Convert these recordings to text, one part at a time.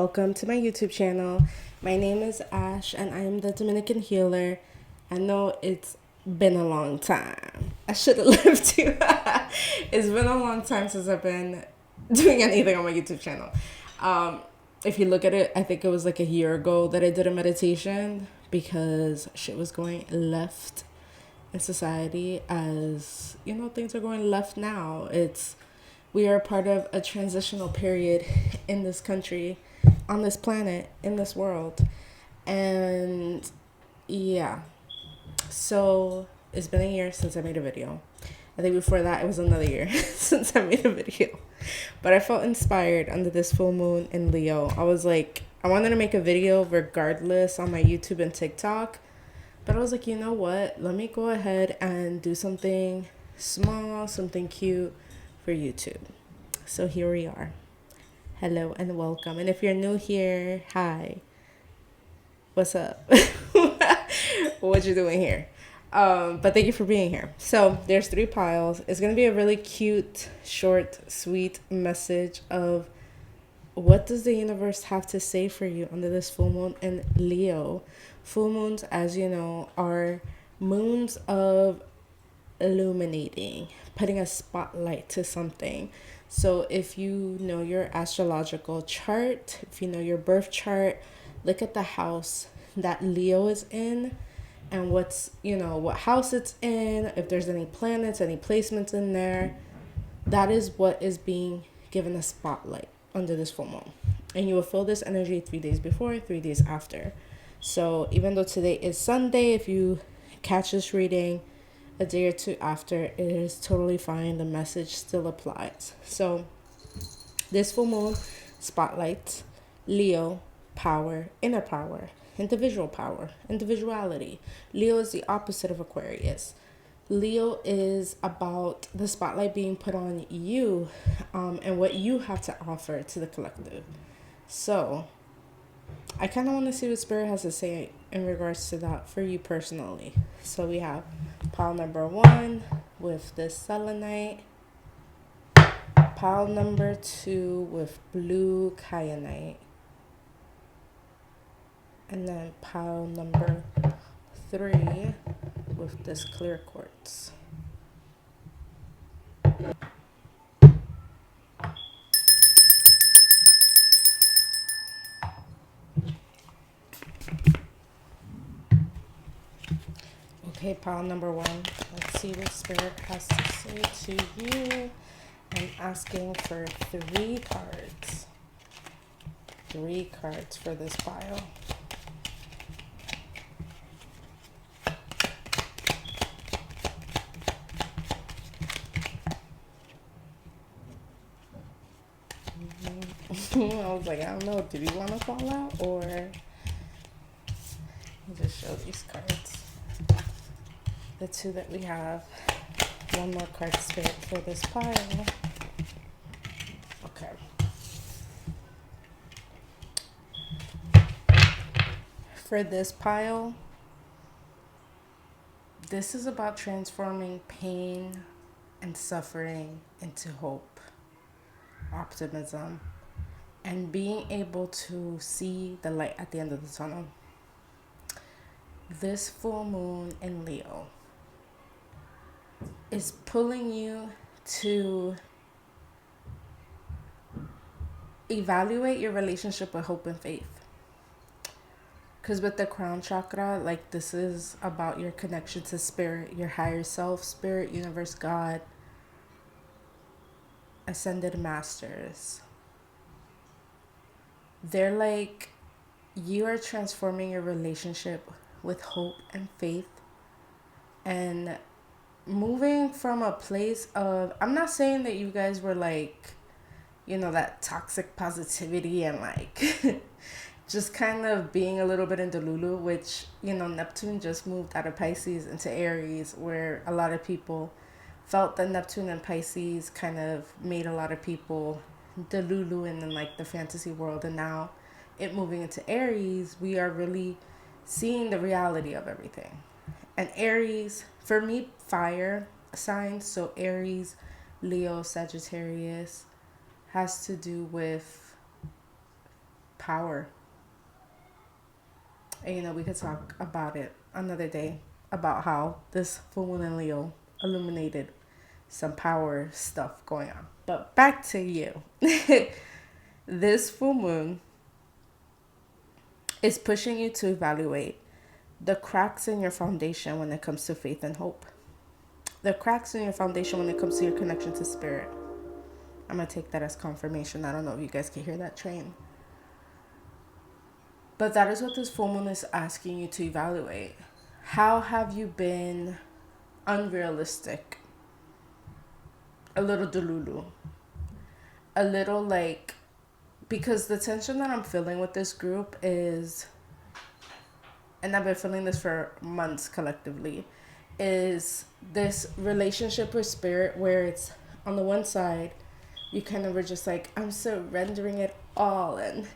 welcome to my YouTube channel. My name is Ash and I am the Dominican healer. I know it's been a long time. I should have lived you. It's been a long time since I've been doing anything on my YouTube channel. If you look at it, I think it was like a year ago that I did a meditation because shit was going left in society, as you know, things are going left now. We are part of a transitional period in this country, on this planet, in this world. And yeah, so it's been a year since I made a video. I think before that it was another year since I made a video. But I felt inspired under this full moon in Leo. I was like, I wanted to make a video regardless on my YouTube and TikTok. But I was like, you know what? Let me go ahead and do something small, something cute for YouTube. So here we are. Hello and welcome. And if you're new here, hi. What's up? What you doing here? But thank you for being here. So there's 3 piles. It's going to be a really cute, short, sweet message of what does the universe have to say for you under this full moon in Leo. Full moons, as you know, are moons of illuminating, putting a spotlight to something. So if you know your astrological chart, if you know your birth chart, look at the house that Leo is in and what house it's in, if there's any planets, any placements in there. That is what is being given a spotlight under this full moon. And you will feel this energy 3 days before, 3 days after. So even though today is Sunday, if you catch this reading a day or 2 after, it is totally fine. The message still applies. So this full moon spotlights Leo, power, inner power, power, individuality. Leo is the opposite of Aquarius. Leo is about the spotlight being put on you, and what you have to offer to the collective. So I kind of want to see what Spirit has to say in regards to that for you personally. So we have pile number 1 with this Selenite, pile number 2 with blue Kyanite, and then pile number 3 with this clear quartz. Okay, pile number 1. Let's see what Spirit has to say to you. I'm asking for 3 cards. 3 cards for this pile. I was like, I don't know, did you want to fall out or just show these cards? The 2 that we have. 1 more card, Spirit, for this pile. Okay. For this pile, this is about transforming pain and suffering into hope, optimism, and being able to see the light at the end of the tunnel. This full moon in Leo is pulling you to evaluate your relationship with hope and faith. Because with the crown chakra, like, this is about your connection to Spirit, your higher self, Spirit, universe, God, ascended masters. They're like, you are transforming your relationship with hope and faith and moving from a place of, I'm not saying that you guys were like, that toxic positivity and like just kind of being a little bit in Delulu, which, Neptune just moved out of Pisces into Aries, where a lot of people felt that Neptune and Pisces kind of made a lot of people Delulu in like the fantasy world. And now it moving into Aries, we are really seeing the reality of everything. And Aries, for me, fire signs, so Aries, Leo, Sagittarius, has to do with power. And, you know, we could talk about it another day about how this full moon in Leo illuminated some power stuff going on. But back to you. This full moon is pushing you to evaluate the cracks in your foundation when it comes to faith and hope. The cracks in your foundation when it comes to your connection to spirit. I'm going to take that as confirmation. I don't know if you guys can hear that train. But that is what this full moon is asking you to evaluate. How have you been unrealistic? A little delulu. A little like, because the tension that I'm feeling with this group is, and I've been feeling this for months collectively, is this relationship with spirit where it's on the one side, you kind of were just like, I'm surrendering it all, and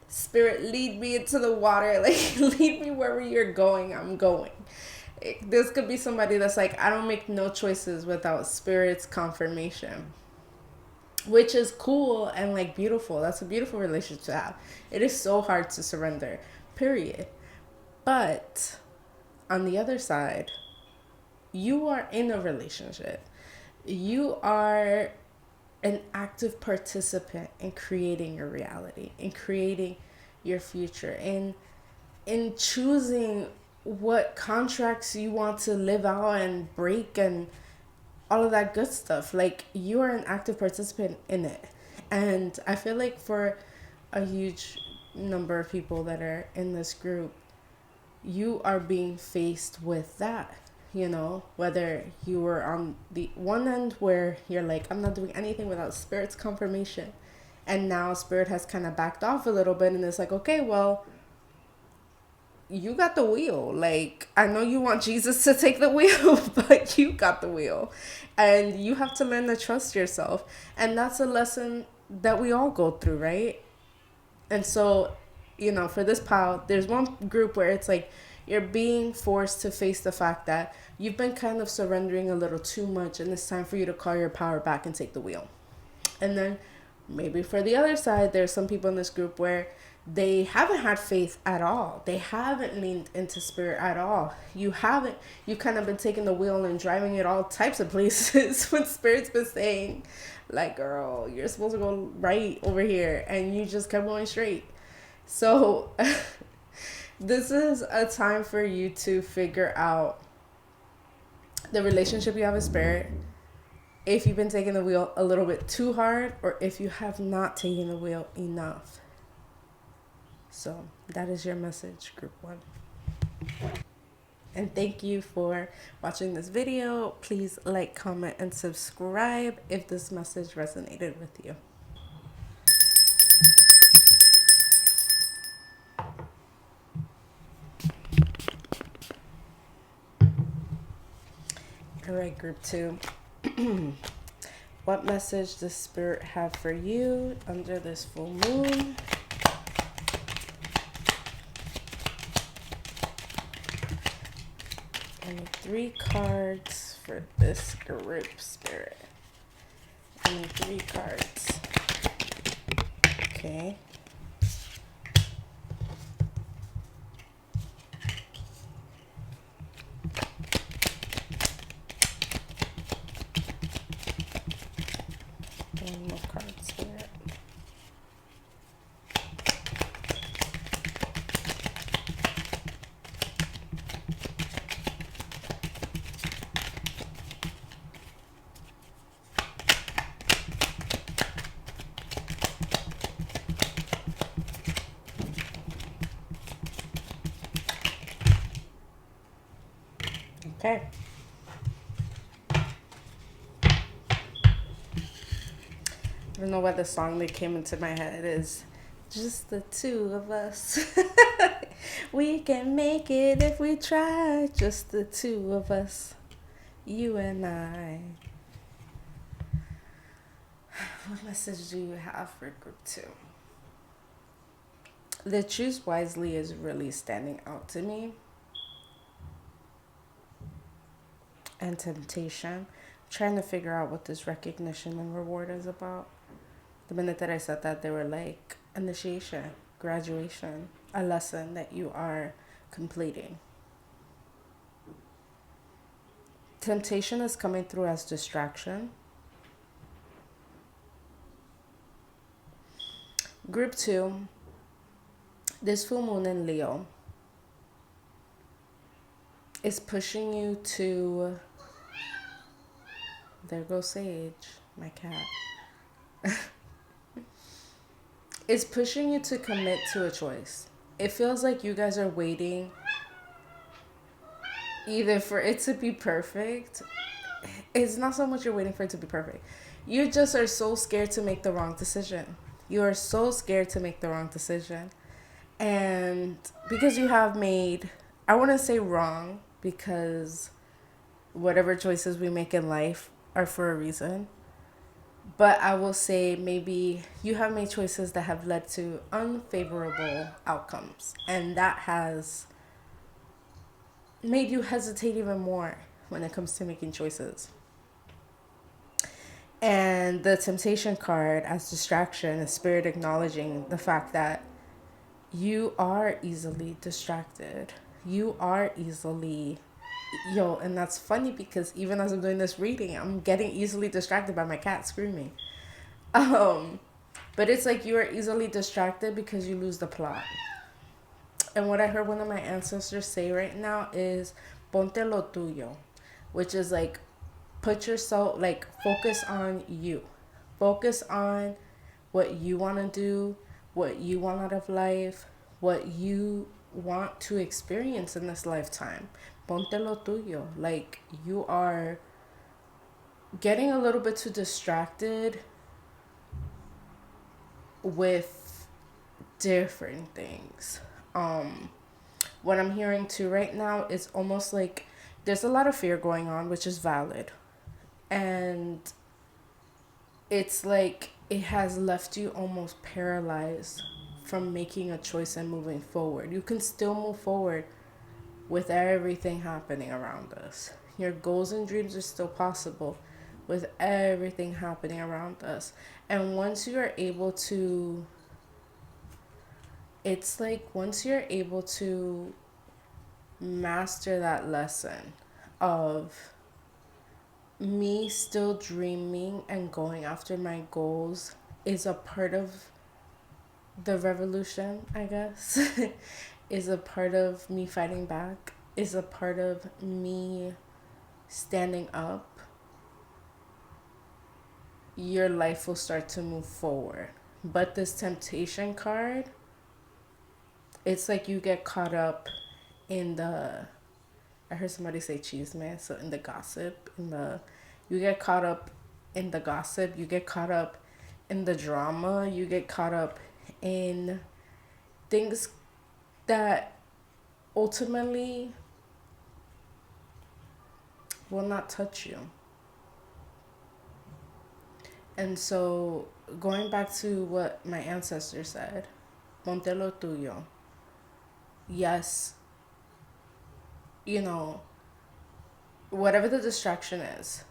spirit, lead me into the water, like lead me wherever you're going, I'm going. This could be somebody that's like, I don't make no choices without spirit's confirmation, which is cool and like beautiful. That's a beautiful relationship to have. It is so hard to surrender, period. But on the other side, you are in a relationship. You are an active participant in creating your reality, in creating your future, in choosing what contracts you want to live out and break and all of that good stuff. Like, you are an active participant in it. And I feel like for a huge number of people that are in this group, you are being faced with that. You know, whether you were on the one end where you're like, I'm not doing anything without spirit's confirmation, and now spirit has kind of backed off a little bit, and it's like, okay, well, you got the wheel. Like, I know you want Jesus to take the wheel, but you got the wheel, and you have to learn to trust yourself. And that's a lesson that we all go through, right? And so, you know, for this pile, there's one group where it's like, you're being forced to face the fact that you've been kind of surrendering a little too much, and it's time for you to call your power back and take the wheel. And then maybe for the other side, there's some people in this group where they haven't had faith at all. They haven't leaned into spirit at all. You kind of been taking the wheel and driving it all types of places when spirit's been saying, like, girl, you're supposed to go right over here, and you just kept going straight. So this is a time for you to figure out the relationship you have with spirit, if you've been taking the wheel a little bit too hard, or if you have not taken the wheel enough. So that is your message, group 1. And thank you for watching this video. Please like, comment, and subscribe if this message resonated with you. All right, group 2. What message does spirit have for you under this full moon? And 3 cards for this group, spirit. And 3 cards. Okay. One more card, spirit. Okay. I don't know why the song that came into my head is just the 2 of us. We can make it if we try. Just the 2 of us. You and I. What message do you have for group 2? The choose wisely is really standing out to me. And temptation. I'm trying to figure out what this recognition and reward is about. The minute that I said that, they were like, initiation, graduation, a lesson that you are completing. Temptation is coming through as distraction. Group 2, this full moon in Leo is pushing you to, there goes Sage, my cat. It's pushing you to commit to a choice. It feels like you guys are waiting either for it to be perfect. It's not so much you're waiting for it to be perfect. You just are so scared to make the wrong decision. You are so scared to make the wrong decision. And because you have made, I wouldn't say wrong, because whatever choices we make in life are for a reason. But I will say maybe you have made choices that have led to unfavorable outcomes. And that has made you hesitate even more when it comes to making choices. And the temptation card as distraction is spirit acknowledging the fact that you are easily distracted. You are easily, and that's funny because even as I'm doing this reading, I'm getting easily distracted by my cat screaming. But it's like you are easily distracted because you lose the plot. And what I heard one of my ancestors say right now is ponte lo tuyo, which is like put yourself, like focus on you. Focus on what you want to do, what you want out of life, what you want to experience in this lifetime. Ponte lo tuyo. Like you are getting a little bit too distracted with different things. What I'm hearing too right now is almost like there's a lot of fear going on, which is valid. And it's like it has left you almost paralyzed from making a choice and moving forward. You can still move forward with everything happening around us. Your goals and dreams are still possible with everything happening around us. And once you are able to, it's like once you're able to master that lesson of me still dreaming and going after my goals is a part of the revolution, I guess, is a part of me fighting back, is a part of me standing up, your life will start to move forward. But this temptation card, it's like you get caught up in the, I heard somebody say cheese man, so in the gossip, you get caught up in the gossip, you get caught up in the drama, you get caught up in things that ultimately will not touch you. And so going back to what my ancestor said, ponte lo tuyo. Yes, whatever the distraction is,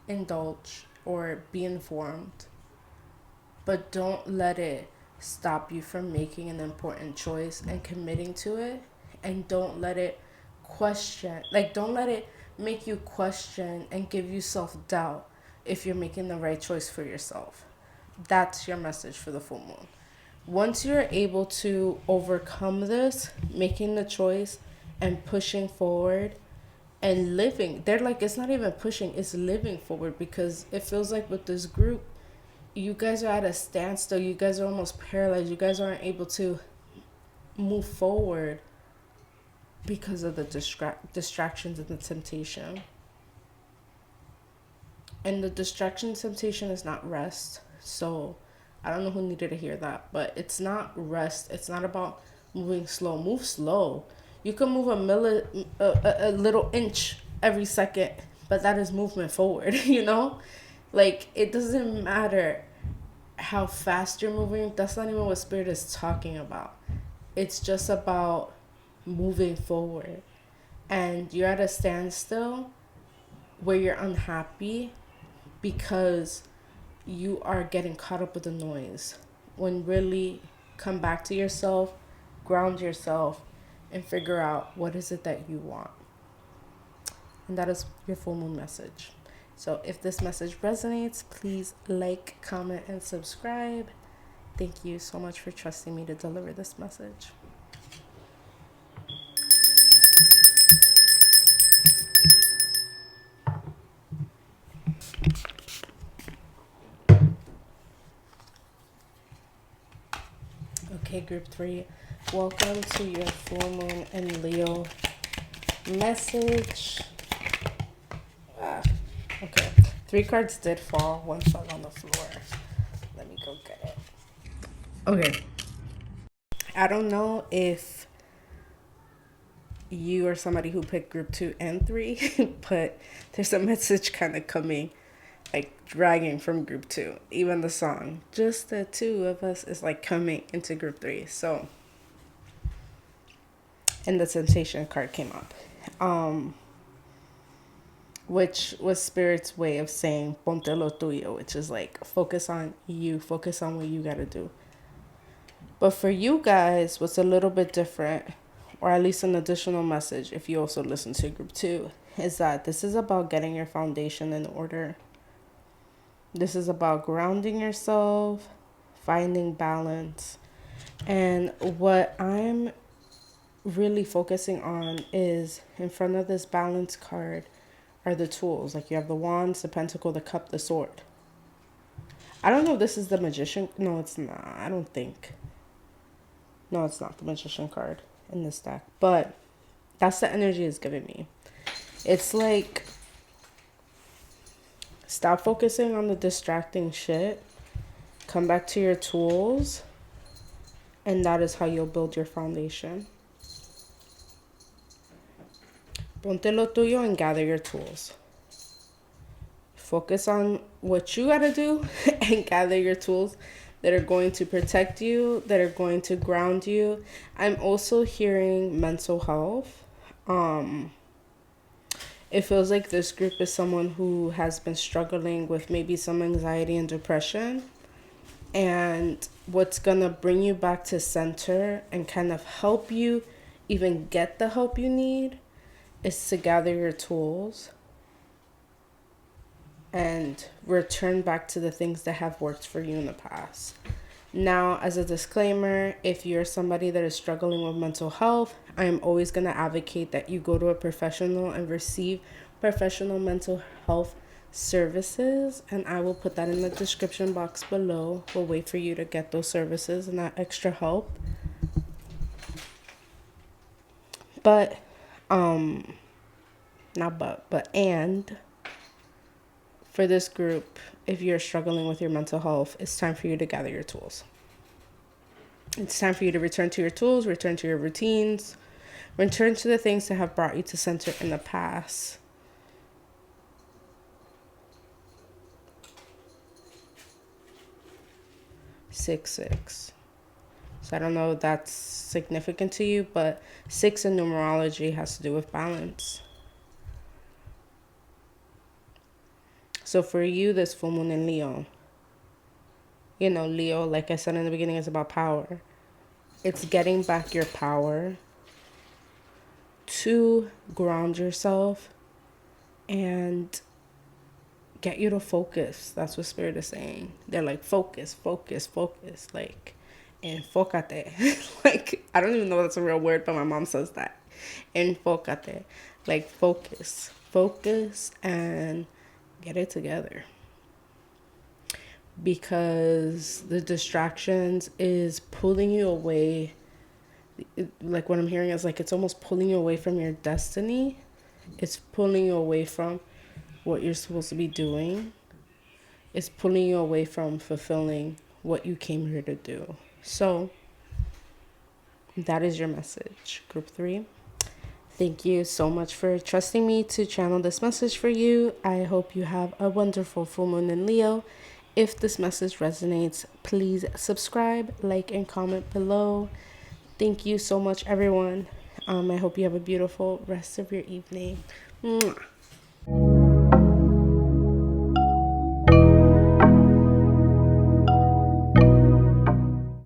indulge or be informed, but don't let it stop you from making an important choice and committing to it. And don't let it don't let it make you question and give you self-doubt if you're making the right choice for yourself. That's your message for the full moon. Once you're able to overcome this, making the choice and pushing forward and living, they're like, it's not even pushing, it's living forward, because it feels like with this group, you guys are at a standstill. You guys are almost paralyzed. You guys aren't able to move forward because of the distractions and the temptation. And the distraction temptation is not rest. So I don't know who needed to hear that, but it's not rest. It's not about moving slow. Move slow. You can move a little inch every second, but that is movement forward, Like, it doesn't matter how fast you're moving. That's not even what Spirit is talking about. It's just about moving forward. And you're at a standstill where you're unhappy because you are getting caught up with the noise. when really come back to yourself, ground yourself, and figure out what is it that you want. And that is your full moon message. So if this message resonates, please like, comment, and subscribe. Thank you so much for trusting me to deliver this message. Okay, group 3, welcome to your full moon and Leo message. Okay, 3 cards did fall, 1 fell on the floor. Let me go get it. Okay, I don't know if you are somebody who picked group 2 and 3, but there's a message kind of coming, like dragging from group 2. Even the song, just the two of us, is like coming into group 3. So, and the Temptation card came up, which was Spirit's way of saying ponte lo tuyo, which is like focus on you, focus on what you got to do. But for you guys, what's a little bit different, or at least an additional message if you also listen to group 2, is that this is about getting your foundation in order. This is about grounding yourself, finding balance. And what I'm really focusing on is, in front of this balance card are the tools. Like you have the wands, the pentacle, the cup, the sword. I don't know if this is the magician. No, it's not. I don't think. No, it's not the magician card in this deck. But that's the energy it's giving me. It's like, stop focusing on the distracting shit. Come back to your tools. And that is how you'll build your foundation. Ponte lo tuyo and gather your tools. Focus on what you gotta do and gather your tools that are going to protect you, that are going to ground you. I'm also hearing mental health. It feels like this group is someone who has been struggling with maybe some anxiety and depression. And what's gonna bring you back to center and kind of help you even get the help you need is to gather your tools and return back to the things that have worked for you in the past. Now, as a disclaimer, if you're somebody that is struggling with mental health, I am always going to advocate that you go to a professional and receive professional mental health services, and I will put that in the description box below. We'll wait for you to get those services and that extra help. But and for this group, if you're struggling with your mental health, it's time for you to gather your tools. It's time for you to return to your tools, return to your routines, return to the things that have brought you to center in the past. Six. So I don't know if that's significant to you, but 6 in numerology has to do with balance. So for you, this full moon in Leo, you know, Leo, like I said in the beginning, is about power. It's getting back your power to ground yourself and get you to focus. That's what Spirit is saying. They're like, focus, like, enfócate. Like, I don't even know if that's a real word, but my mom says that. Enfócate. Like, focus and get it together. Because the distractions is pulling you away. Like, what I'm hearing is like, it's almost pulling you away from your destiny. It's pulling you away from what you're supposed to be doing. It's pulling you away from fulfilling what you came here to do. So that is your message, group 3. Thank you so much for trusting me to channel this message for you. I hope you have a wonderful full moon in Leo. If this message resonates, please subscribe, like, and comment below. Thank you so much, everyone. I hope you have a beautiful rest of your evening. Mwah.